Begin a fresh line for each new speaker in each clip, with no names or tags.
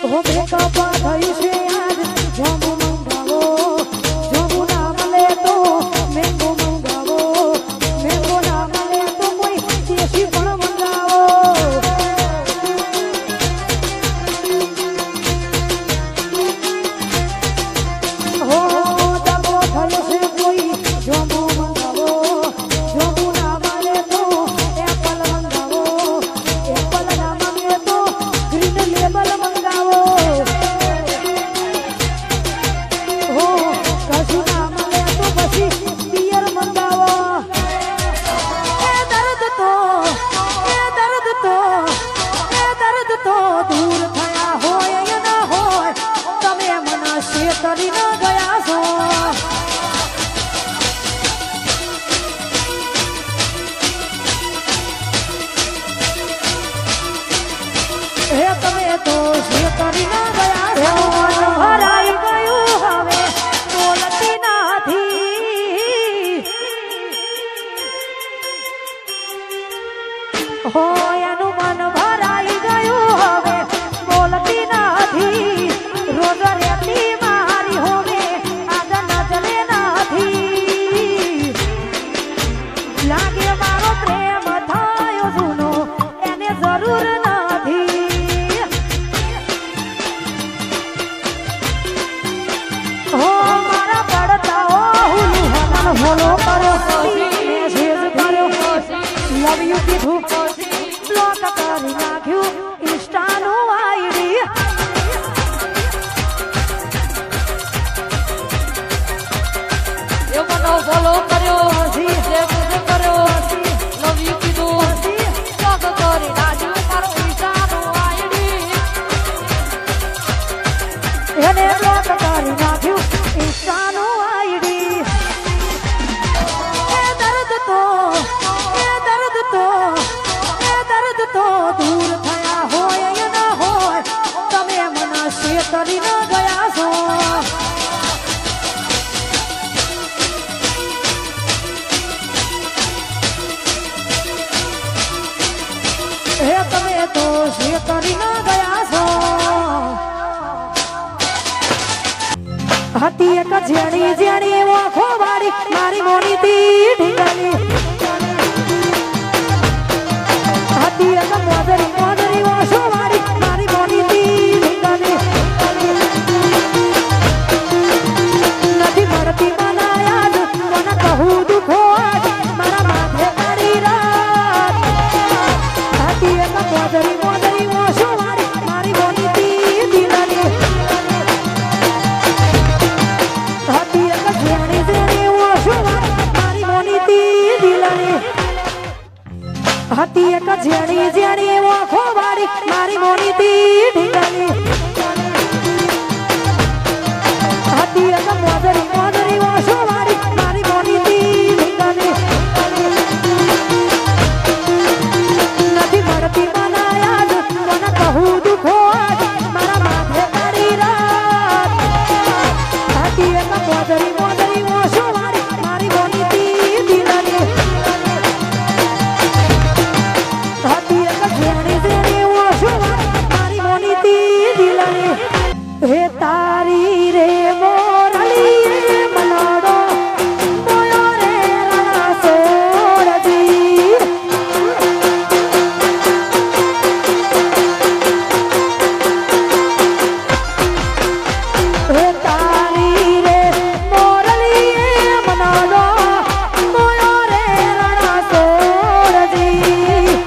હો બ્રેકઅપ થયું છે આજ જોમુ મંગાવો જોમુ ના મળે તો મેંગો મંગાવો મેંગો ના મળે તો કોઈ દેશી પણ મંગાવો હો દબો થયો છે કોઈ જોમુ મંગાવો જોમુ ના મળે તો એપલ મંગાવો એપલ ના મળે તો ગ્રીન લેબલ મંગાવો હો કશું ના મળે તો પછી પિયર મંગાવો એ દર્દ તો દૂર થયા હોય ના હોય તમે મને શેતરી ન ગયા છો હે તમે તો શેતરી ન ગયા છો હરાઈ ગયું હવે બોલતી નથી હોય એનું મન ભરાઈ ગયું હવે બોલતી નથી રોજ રહેતી મારી હોમે આગળ નજરે નથી લાગે મારો પ્રેમ થયો જૂનો એને જરૂર નથી હો મારા પડતાઓ હુલું હમણ હોલો કર્યો મેસેજ કર્યો લવ યુ કીધું બ્લોક કરી નાખ્યું ઇન્સ્ટાનું આઈડી
એ મને ફોલો કર્યો સેવ કર્યો લવ યુ કીધું બ્લોક કરી નાખ્યું મારો ઇન્સ્ટાનું આઈડી
એને બ્લોક કરી નાખ્યું ઇન્સ્ટાનું આઈડી એ દર્દ તો દૂર થયા હોય ના હોય તમે મને શેતરી ન ગયા છો હે તમે તો શેતરી ન ગયા છો હતી એક જેણી જેણી ઓખો વાળી મારી મોની તી ઢીંગલી હતી એક મોદરી મોદરી ઓછો વાળી મારી મોની તી ઢીંગલી નથી મળતી મનાયા જ મને કહું દુખો આજ મારા માથે કાઢી રાત હતી એક મોદરી મોદરી ઓછો વાળી મારી મોની તી ઢીંગલી હતી એક જેણી જેણી ઓછો વાળી મારી મોની તી ઢીંગલી હતી એક જેણી જેણી ઓખો વાળી મારી મોની તી ઢીંગલી હતી એક મોદરી મોદરી ઓછો વાળી મારી મોની તી ઢીંગલી નથી મળતી મનાયા જ મને કહું દુખો આજ મારા માથે કાઢી રાત હતી એક મોદરી મોદરી ઓછો વાળી મારી મોની તી ઢીંગલી હતી એક જેણી જેણી ઓછો વાળી મારી મોની તી ઢીંગલી હે તારી રે મોરલી મનાડો મોયો રે રણા સોરજી હે તારી રે મોરલી મનાડો મોયો રે રણા સોરજી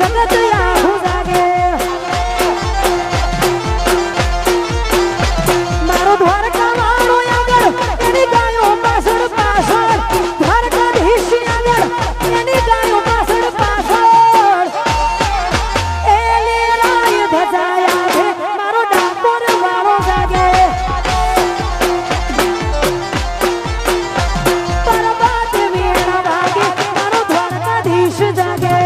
જગત આખું જાગે મારો દ્વારકા વાળો આગળ એની ગાયો પાછળ પાછળ દ્વારકાધીશ આગળ એની ગાયો પાછળ પાછળ એ લેરાય ધજાયા છે મારો ડાકોર વાળો જાગે પરબત વીણા વાગે મારો દ્વારકાધીશ જાગે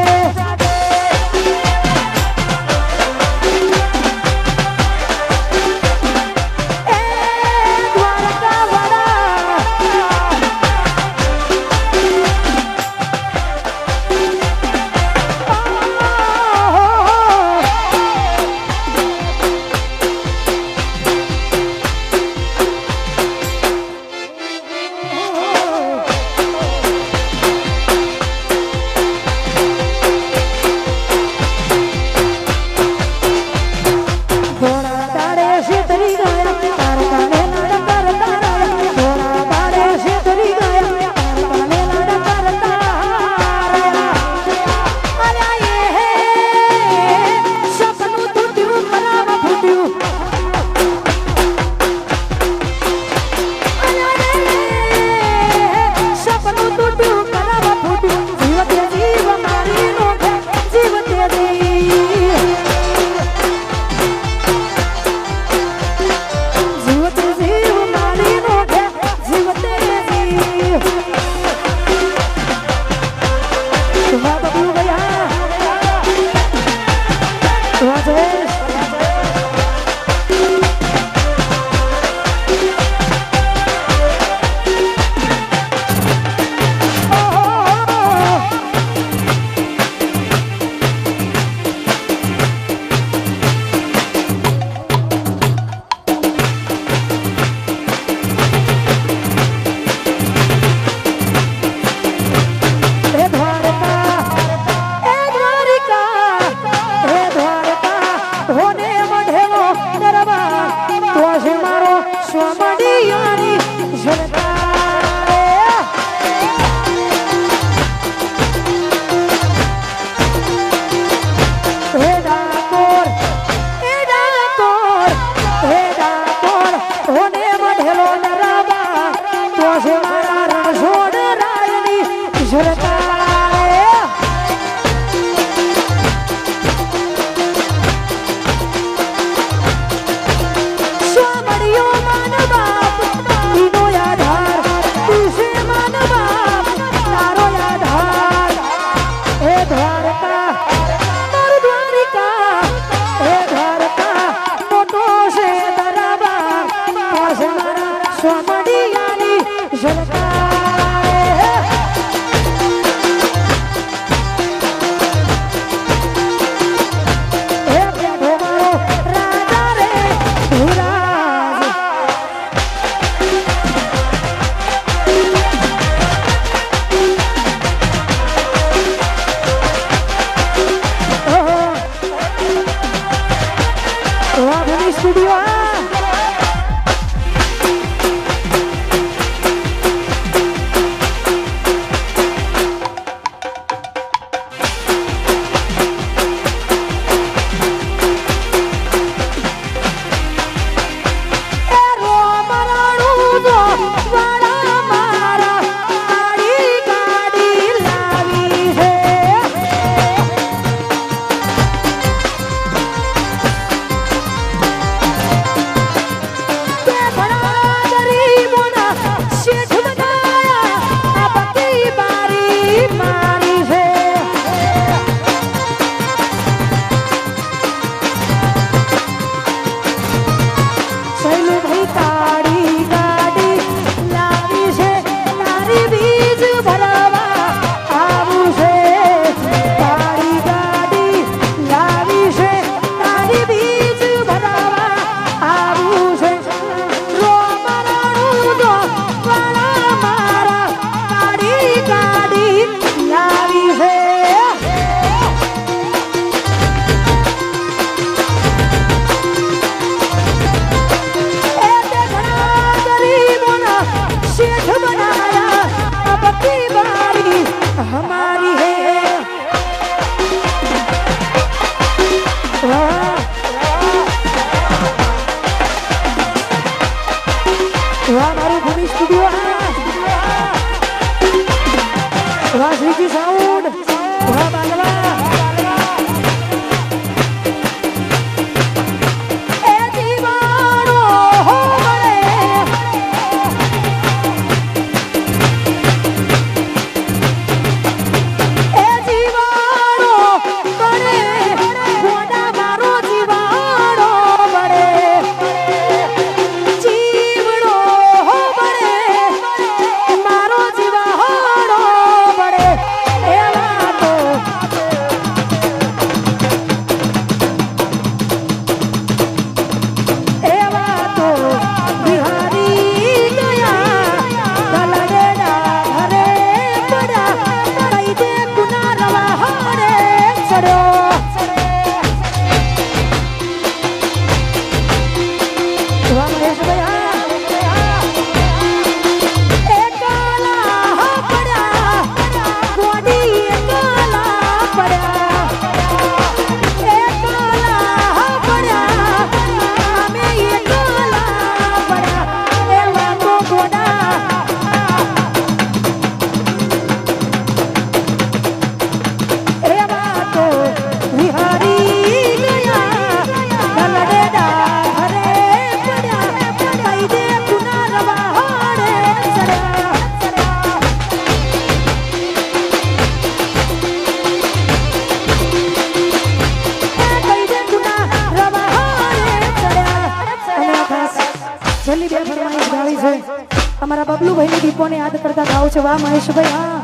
અમારા બબલુભાઈની દીપોને યાદ કરતા ગાવું છે વાહ મહેશભાઈ હા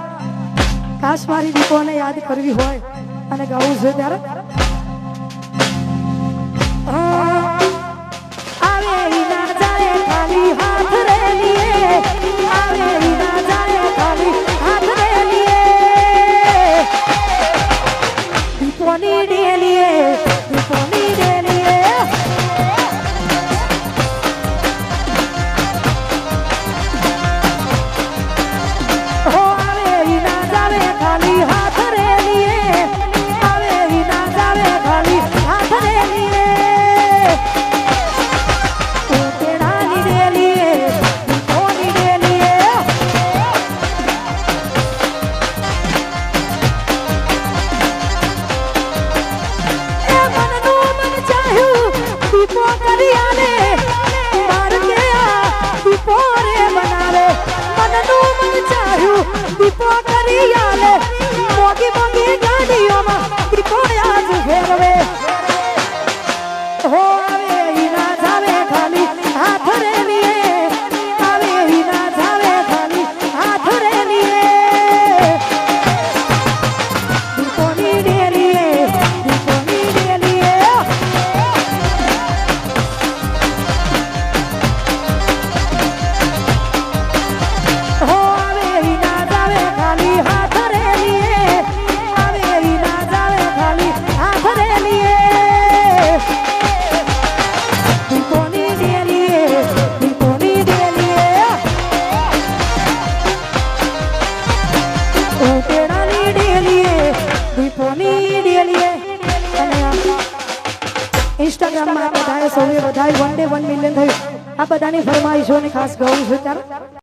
ખાસ મારી દીપોને યાદ કરવી હોય અને ગાવું છે ત્યારે આવે ના જાય ખાલી હાથ રે લીએ આવે ના જાય ખાલી હાથ રે લીએ દીપોની ડેલીએ દીપોની ડેલીએ હો આવે ના જાવે ખાલી હાથ રે લીએ આવે ના જાવે ખાલી હાથ રે લીએ ઉતેડાની ડેલીએ દીપોની ડેલીએ એ મનનું મન ચાહ્યું દીપો કરી આલે માર કે આ દીપો રે બનાવે મનનું મન ચાહ્યું દીપો કરી આલે મોગી મોગી ગાડીઓમાં દીપો આજ ફેરવે હો આવે ના જાવે ખાલી હાથ રે લીએ આવે ના જાવે ખાલી હાથ રે લીએ દીપોની ડેલીએ દીપોની ડેલીએ હો આવે ના જાવે ખાલી હાથ રે લીએ આવે ના જાવે ખાલી હાથ રે લીએ દીપોની ડેલીએ દીપોની ડેલીએ ઉતેડાની ડેલીએ દીપોની ડેલીએ અને ઇન્સ્ટાગ્રામમાં બધાએ સૌએ બધાએ 1 day 1 million થયું આ બધાની ફરમાઈશોને ખાસ ગાવું છે ત્યારે